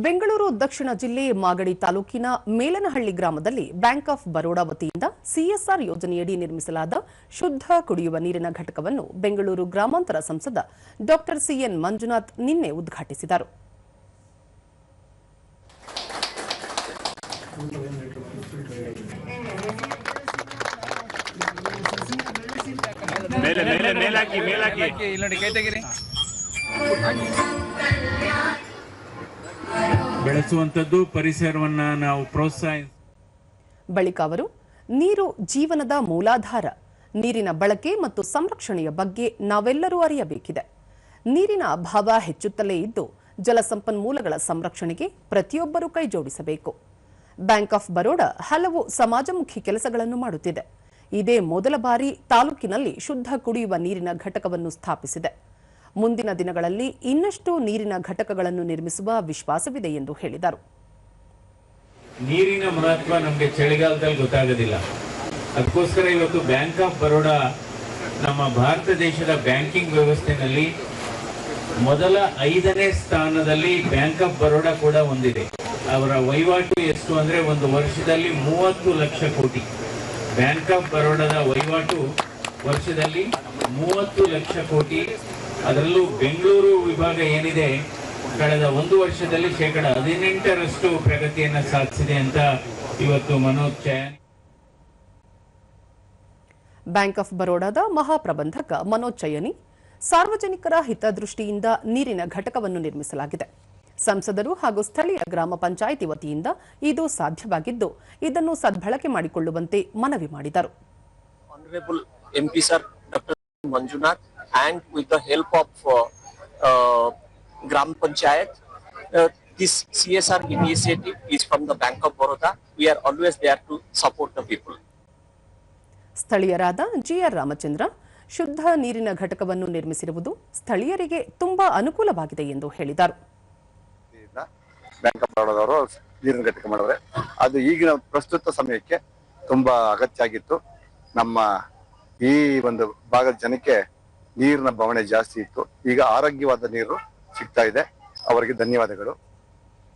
ಬೆಂಗಳೂರು ದಕ್ಷಿಣ ಜಿಲ್ಲೆ ಮಾಗಡಿ ತಾಲೂಕಿನ ಮೇಲನಹಳ್ಳಿ ಗ್ರಾಮದಲ್ಲಿ ಬ್ಯಾಂಕ್ ಆಫ್ ಬರೋಡಾ ವತಿಯಿಂದ ಸಿಎಸ್ಆರ್ ಯೋಜನೆಯಡಿ ನಿರ್ಮಿಸಲಾದ ಶುದ್ಧ ಕುಡಿಯುವ ನೀರಿನ ಘಟಕವನ್ನು ಬೆಂಗಳೂರು ಗ್ರಾಮಾಂತರ ಸಂಸದ ಡಾ ಸಿಎನ್ ಮಂಜುನಾಥ್ ನಿನ್ನೆ ಉದ್ಘಾಟಿಸಿದರು. ಬೆಳೆಸುವಂತದ್ದು ಪರಿಸರವನ್ನ ನಾವು ಪ್ರೋತ್ಸಾಹಿಸ. ಬಳಿಕ ಅವರು ನೀರು ಜೀವನದ ಮೂಲಾಧಾರ, ನೀರಿನ ಬಳಕೆ ಮತ್ತು ಸಂರಕ್ಷಣೆಯ ಬಗ್ಗೆ ನಾವೆಲ್ಲರೂ ಅರಿಯಬೇಕಿದೆ. ನೀರಿನ ಅಭಾವ ಹೆಚ್ಚುತ್ತಲೇ ಇದ್ದು ಜಲಸಂಪನ್ಮೂಲಗಳ ಸಂರಕ್ಷಣೆಗೆ ಪ್ರತಿಯೊಬ್ಬರೂ ಕೈಜೋಡಿಸಬೇಕು. ಬ್ಯಾಂಕ್ ಆಫ್ ಬರೋಡಾ ಹಲವು ಸಮಾಜಮುಖಿ ಕೆಲಸಗಳನ್ನು ಮಾಡುತ್ತಿದೆ. ಇದೇ ಮೊದಲ ಬಾರಿ ತಾಲೂಕಿನಲ್ಲಿ ಶುದ್ಧ ಕುಡಿಯುವ ನೀರಿನ ಘಟಕವನ್ನು ಸ್ಥಾಪಿಸಿದೆ. ಮುಂದಿನ ದಿನಗಳಲ್ಲಿ ಇನ್ನಷ್ಟು ನೀರಿನ ಘಟಕಗಳನ್ನು ನಿರ್ಮಿಸುವ ವಿಶ್ವಾಸವಿದೆ ಎಂದು ಹೇಳಿದರು. ನೀರಿನ ಮಹತ್ವ ನಮಗೆ ಚಳಿಗಾಲದಲ್ಲಿ ಗೊತ್ತಾಗೋದಿಲ್ಲ. ಅದಕ್ಕೋಸ್ಕರ ಇವತ್ತು ಬ್ಯಾಂಕ್ ಆಫ್ ಬರೋಡಾ ನಮ್ಮ ಭಾರತ ದೇಶದ ಬ್ಯಾಂಕಿಂಗ್ ವ್ಯವಸ್ಥೆಯಲ್ಲಿ ಮೊದಲ 5ನೇ ಸ್ಥಾನದಲ್ಲಿ ಬ್ಯಾಂಕ್ ಆಫ್ ಬರೋಡಾ ಕೂಡ ಹೊಂದಿದೆ. ಅವರ ವಹಿವಾಟು ಎಷ್ಟು ಅಂದ್ರೆ ಒಂದು ವರ್ಷದಲ್ಲಿ 30 ಲಕ್ಷ ಕೋಟಿ. ಬ್ಯಾಂಕ್ ಆಫ್ ಬರೋಡಾದ ವಹಿವಾಟು ವರ್ಷದಲ್ಲಿ 30 ಲಕ್ಷ ಕೋಟಿ. ಅದರಲ್ಲೂ ಬೆಂಗಳೂರು ವಿಭಾಗ ಏನಿದೆ ಕಳೆದ ಒಂದು ವರ್ಷದಲ್ಲಿ 18% ಪ್ರಗತಿಯನ್ನು ಸಾಧಿಸಿದೆ ಅಂತ ಇವತ್ತು ಮನೋಜ್ ಚಯನ್. ಬ್ಯಾಂಕ್ ಆಫ್ ಬರೋಡಾದ ಮಹಾಪ್ರಬಂಧಕ ಮನೋಜ್ ಚಯನಿ, ಸಾರ್ವಜನಿಕರ ಹಿತದೃಷ್ಟಿಯಿಂದ ನೀರಿನ ಘಟಕವನ್ನು ನಿರ್ಮಿಸಲಾಗಿದೆ. ಸಂಸದರು ಹಾಗೂ ಸ್ಥಳೀಯ ಗ್ರಾಮ ಪಂಚಾಯಿತಿ ವತಿಯಿಂದ ಇದು ಸಾಧ್ಯವಾಗಿದ್ದು ಇದನ್ನು ಸದ್ಬಳಕೆ ಮಾಡಿಕೊಳ್ಳುವಂತೆ ಮನವಿ ಮಾಡಿದರು. Honorable MP Sir Dr. Manjunath and with the help of Gram Panchayat, this CSR initiative is from the Bank of Baroda. We are always there to support the people. ಸ್ಥಳೀಯರಾದ ಜಿಆರ್ ರಾಮಚಂದ್ರ, ಶುದ್ಧ ನೀರಿನ ಘಟಕವನ್ನು ನಿರ್ಮಿಸಿರುವುದು ಸ್ಥಳೀಯರಿಗೆ ತುಂಬಾ ಅನುಕೂಲವಾಗಿದೆ ಎಂದು ಹೇಳಿದರು. ಬ್ಯಾಂಕ್ ಆಫ್ ಬರೋಡಾದವರು ನೀರಿನ ಘಟಕ ಮಾಡಿದ್ರೆ ಅದು ಈಗಿನ ಪ್ರಸ್ತುತ ಸಮಯಕ್ಕೆ ತುಂಬಾ ಅಗತ್ಯ ಆಗಿತ್ತು. ನಮ್ಮ ಈ ಒಂದು ಭಾಗದ ಜನಕ್ಕೆ ನೀರಿನ ಬವಣೆ ಜಾಸ್ತಿ ಇತ್ತು. ಈಗ ಆರೋಗ್ಯವಾದ ನೀರು ಸಿಗ್ತಾ ಇದೆ. ಅವರಿಗೆ ಧನ್ಯವಾದಗಳು.